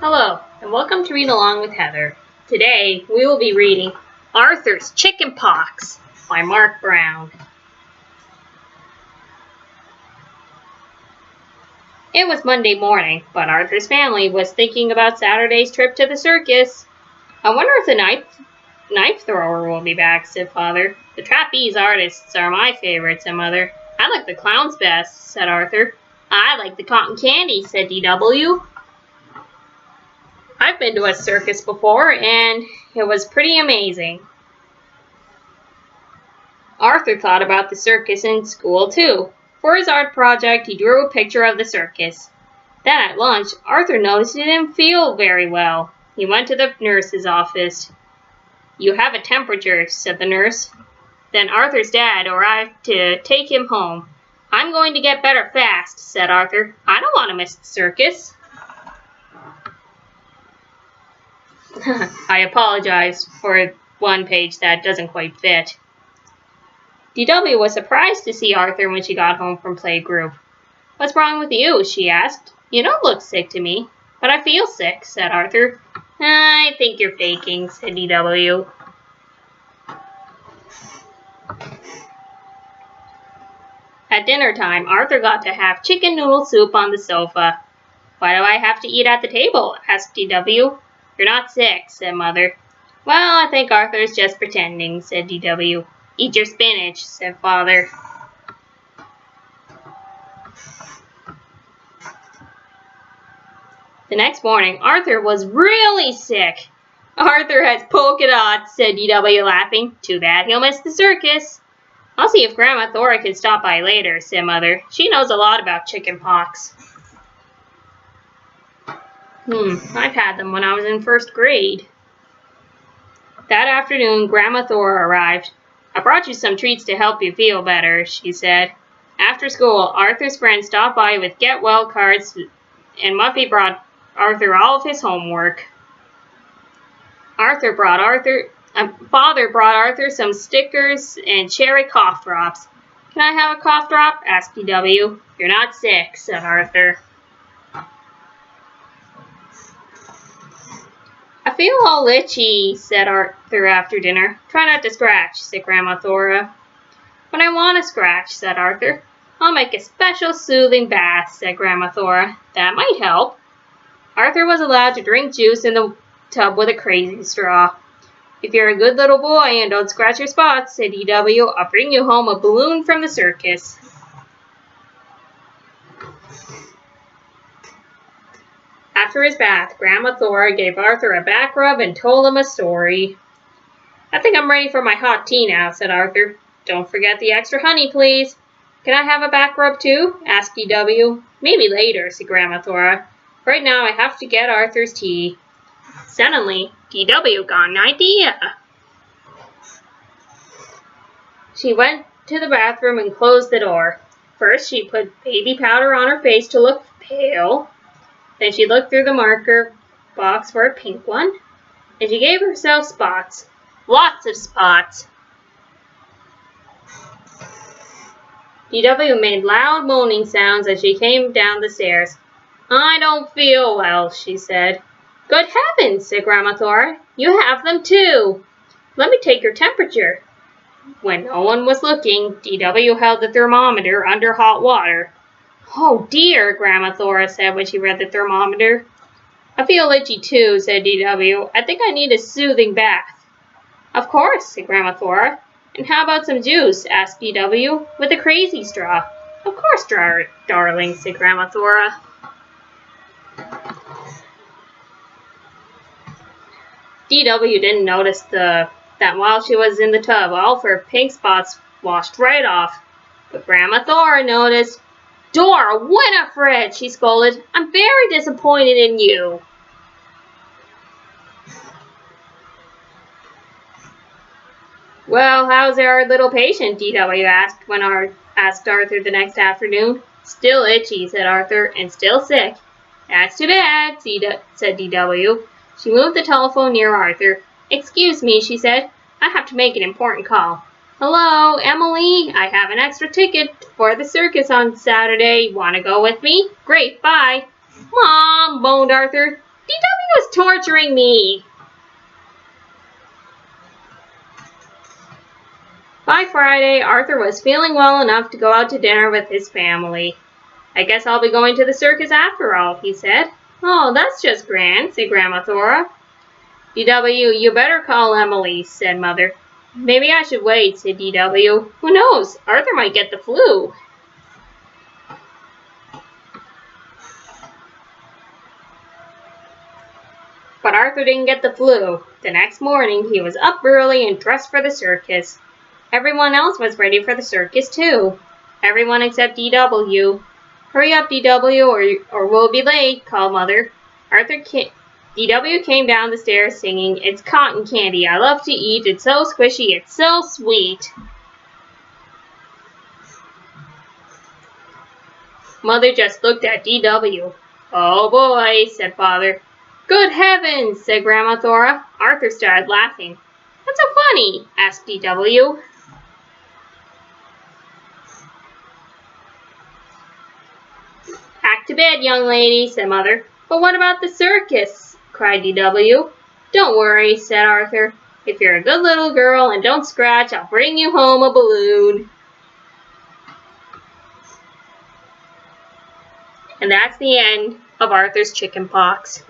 Hello, and welcome to Read Along with Heather. Today, we will be reading Arthur's Chicken Pox by Mark Brown. It was Monday morning, but Arthur's family was thinking about Saturday's trip to the circus. I wonder if the knife thrower will be back, said Father. The trapeze artists are my favorite, said Mother. I like the clowns best, said Arthur. I like the cotton candy, said D.W. I've been to a circus before, and it was pretty amazing. Arthur thought about the circus in school, too. For his art project, he drew a picture of the circus. Then at lunch, Arthur noticed he didn't feel very well. He went to the nurse's office. You have a temperature, said the nurse. Then Arthur's dad arrived to take him home. I'm going to get better fast, said Arthur. I don't want to miss the circus. I apologize for one page that doesn't quite fit. D.W. was surprised to see Arthur when she got home from playgroup. What's wrong with you? She asked. You don't look sick to me. But I feel sick, said Arthur. I think you're faking, said D.W. At dinner time, Arthur got to have chicken noodle soup on the sofa. Why do I have to eat at the table? Asked D.W. You're not sick, said Mother. Well, I think Arthur's just pretending, said D.W. Eat your spinach, said Father. The next morning, Arthur was really sick. Arthur has polka dots, said D.W. laughing. Too bad he'll miss the circus. I'll see if Grandma Thora can stop by later, said Mother. She knows a lot about chicken pox. I've had them when I was in first grade. That afternoon, Grandma Thora arrived. I brought you some treats to help you feel better, she said. After school, Arthur's friends stopped by with get well cards, and Muffy brought Arthur all of his homework. Father brought Arthur some stickers and cherry cough drops. Can I have a cough drop? Asked D.W. You're not sick, said Arthur. I feel all itchy, said Arthur after dinner. Try not to scratch, said Grandma Thora. But I want to scratch, said Arthur. I'll make a special soothing bath, said Grandma Thora. That might help. Arthur was allowed to drink juice in the tub with a crazy straw. If you're a good little boy and don't scratch your spots, said D.W., I'll bring you home a balloon from the circus. After his bath, Grandma Thora gave Arthur a back rub and told him a story. I think I'm ready for my hot tea now, said Arthur. Don't forget the extra honey, please. Can I have a back rub too? Asked D.W. Maybe later, said Grandma Thora. Right now I have to get Arthur's tea. Suddenly, D.W. got an idea. She went to the bathroom and closed the door. First, she put baby powder on her face to look pale. Then she looked through the marker box for a pink one, and she gave herself spots. Lots of spots. D.W. made loud moaning sounds as she came down the stairs. I don't feel well, she said. Good heavens, said Grandma Thora. You have them too. Let me take your temperature. When no one was looking, D.W. held the thermometer under hot water. Oh dear, Grandma Thora said when she read the thermometer. I feel itchy too, said D.W. I think I need a soothing bath. Of course, said Grandma Thora. And how about some juice? Asked D.W. with a crazy straw. Of course, darling, said Grandma Thora. D.W. didn't notice that while she was in the tub, all of her pink spots washed right off. But Grandma Thora noticed. Dora Winifred, she scolded. I'm very disappointed in you. Well, how's our little patient? D.W. asked asked Arthur the next afternoon. Still itchy, said Arthur, and still sick. That's too bad, said D.W. She moved the telephone near Arthur. Excuse me, she said. I have to make an important call. Hello, Emily. I have an extra ticket for the circus on Saturday. Want to go with me? Great, bye. Mom, moaned Arthur. D.W. was torturing me. By Friday, Arthur was feeling well enough to go out to dinner with his family. I guess I'll be going to the circus after all, he said. Oh, that's just grand, said Grandma Thora. D.W., you better call Emily, said Mother. Maybe I should wait, said D.W. Who knows? Arthur might get the flu. But Arthur didn't get the flu. The next morning, he was up early and dressed for the circus. Everyone else was ready for the circus, too. Everyone except D.W. Hurry up, D.W., or we'll be late, called Mother. D.W. came down the stairs singing, It's cotton candy I love to eat. It's so squishy, it's so sweet. Mother just looked at D.W. Oh boy, said Father. Good heavens, said Grandma Thora. Arthur started laughing. What's so funny? Asked D.W. Back to bed, young lady, said Mother. But what about the circus? Cried D.W. Don't worry, said Arthur. If you're a good little girl and don't scratch, I'll bring you home a balloon. And that's the end of Arthur's Chicken Pox.